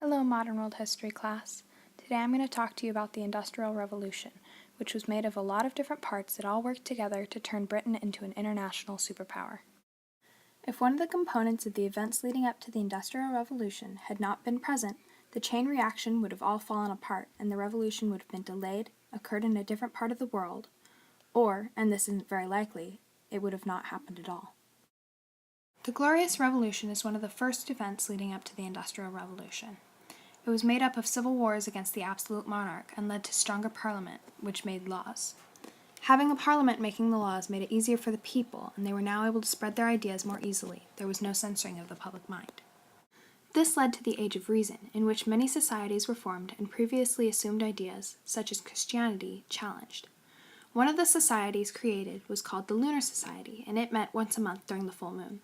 Hello, Modern World History class. Today I'm going to talk to you about the Industrial Revolution, which was made of a lot of different parts that all worked together to turn Britain into an international superpower. If one of the components of the events leading up to the Industrial Revolution had not been present, the chain reaction would have all fallen apart and the revolution would have been delayed, occurred in a different part of the world, or, and this isn't very likely, it would have not happened at all. The Glorious Revolution is one of the first events leading up to the Industrial Revolution. It was made up of civil wars against the absolute monarch and led to stronger parliament, which made laws. Having a parliament making the laws made it easier for the people, and they were now able to spread their ideas more easily. There was no censoring of the public mind. This led to the Age of Reason, in which many societies were formed and previously assumed ideas, such as Christianity, challenged. One of the societies created was called the Lunar Society, and it met once a month during the full moon.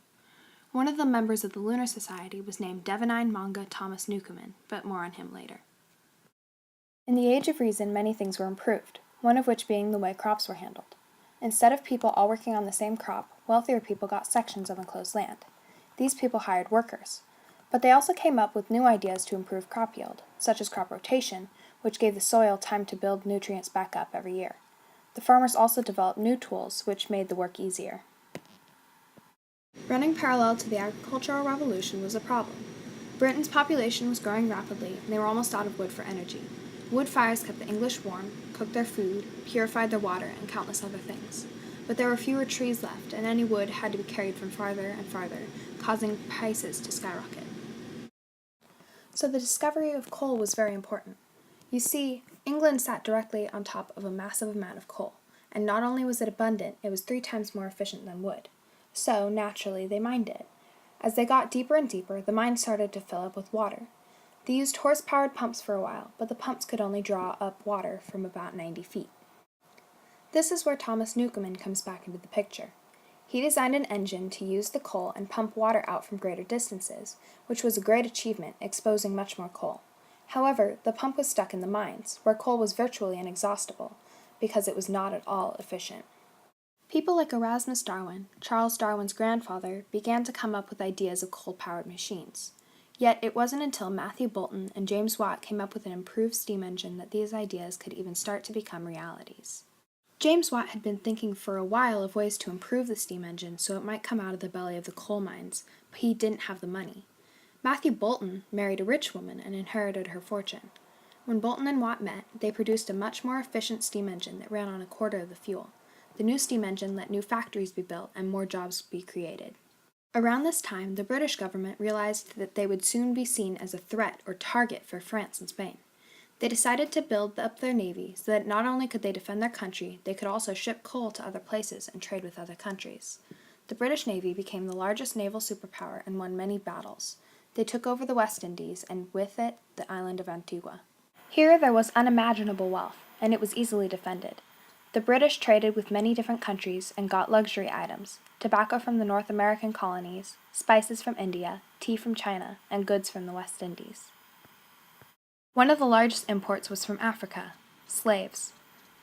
One of the members of the Lunar Society was named Devonine Manga Thomas Newcomen, but more on him later. In the Age of Reason, many things were improved, one of which being the way crops were handled. Instead of people all working on the same crop, wealthier people got sections of enclosed land. These people hired workers. But they also came up with new ideas to improve crop yield, such as crop rotation, which gave the soil time to build nutrients back up every year. The farmers also developed new tools, which made the work easier. Running parallel to the agricultural revolution was a problem. Britain's population was growing rapidly, and they were almost out of wood for energy. Wood fires kept the English warm, cooked their food, purified their water, and countless other things. But there were fewer trees left, and any wood had to be carried from farther and farther, causing prices to skyrocket. So the discovery of coal was very important. You see, England sat directly on top of a massive amount of coal, and not only was it abundant, it was 3 times more efficient than wood. So, naturally, they mined it. As they got deeper and deeper, the mine started to fill up with water. They used horse-powered pumps for a while, but the pumps could only draw up water from about 90 feet. This is where Thomas Newcomen comes back into the picture. He designed an engine to use the coal and pump water out from greater distances, which was a great achievement, exposing much more coal. However, the pump was stuck in the mines, where coal was virtually inexhaustible, because it was not at all efficient. People like Erasmus Darwin, Charles Darwin's grandfather, began to come up with ideas of coal-powered machines. Yet it wasn't until Matthew Boulton and James Watt came up with an improved steam engine that these ideas could even start to become realities. James Watt had been thinking for a while of ways to improve the steam engine so it might come out of the belly of the coal mines, but he didn't have the money. Matthew Boulton married a rich woman and inherited her fortune. When Boulton and Watt met, they produced a much more efficient steam engine that ran on a quarter of the fuel. The new steam engine let new factories be built and more jobs be created. Around this time, the British government realized that they would soon be seen as a threat or target for France and Spain. They decided to build up their navy so that not only could they defend their country, they could also ship coal to other places and trade with other countries. The British Navy became the largest naval superpower and won many battles. They took over the West Indies and with it the island of Antigua. Here there was unimaginable wealth, and it was easily defended. The British traded with many different countries and got luxury items, tobacco from the North American colonies, spices from India, tea from China, and goods from the West Indies. One of the largest imports was from Africa, slaves.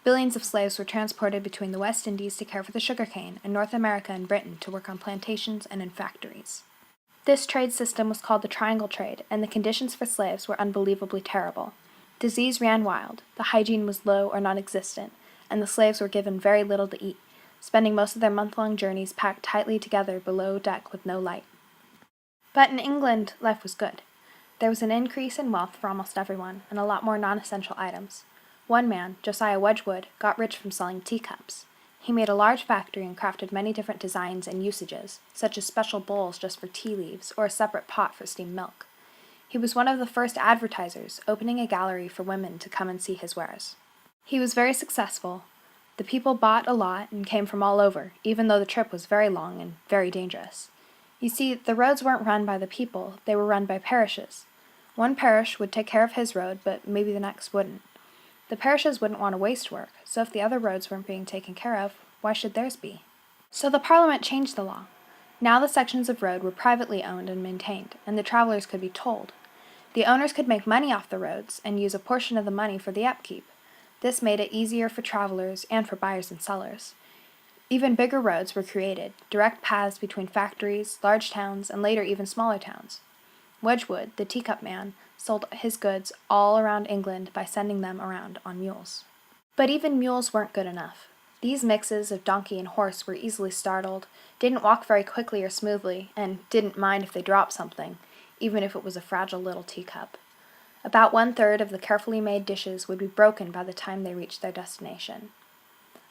Billions of slaves were transported between the West Indies to care for the sugarcane, and North America and Britain to work on plantations and in factories. This trade system was called the Triangle Trade, and the conditions for slaves were unbelievably terrible. Disease ran wild, the hygiene was low or non-existent, and the slaves were given very little to eat, spending most of their month-long journeys packed tightly together below deck with no light. But in England, life was good. There was an increase in wealth for almost everyone, and a lot more non-essential items. One man, Josiah Wedgwood, got rich from selling teacups. He made a large factory and crafted many different designs and usages, such as special bowls just for tea leaves or a separate pot for steamed milk. He was one of the first advertisers, opening a gallery for women to come and see his wares. He was very successful. The people bought a lot and came from all over, even though the trip was very long and very dangerous. You see, the roads weren't run by the people, they were run by parishes. One parish would take care of his road, but maybe the next wouldn't. The parishes wouldn't want to waste work, so if the other roads weren't being taken care of, why should theirs be? So the Parliament changed the law. Now the sections of road were privately owned and maintained, and the travelers could be tolled. The owners could make money off the roads and use a portion of the money for the upkeep. This made it easier for travelers and for buyers and sellers. Even bigger roads were created, direct paths between factories, large towns, and later even smaller towns. Wedgwood, the teacup man, sold his goods all around England by sending them around on mules. But even mules weren't good enough. These mixes of donkey and horse were easily startled, didn't walk very quickly or smoothly, and didn't mind if they dropped something, even if it was a fragile little teacup. About 1/3 of the carefully made dishes would be broken by the time they reached their destination.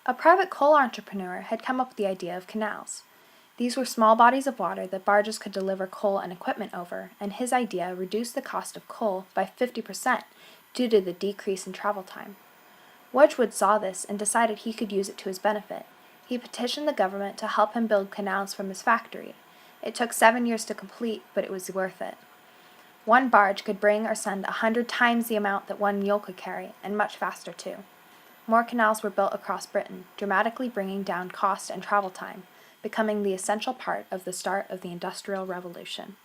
A private coal entrepreneur had come up with the idea of canals. These were small bodies of water that barges could deliver coal and equipment over, and his idea reduced the cost of coal by 50% due to the decrease in travel time. Wedgwood saw this and decided he could use it to his benefit. He petitioned the government to help him build canals from his factory. It took 7 years to complete, but it was worth it. One barge could bring or send 100 times the amount that one mule could carry, and much faster too. More canals were built across Britain, dramatically bringing down cost and travel time, becoming the essential part of the start of the Industrial Revolution.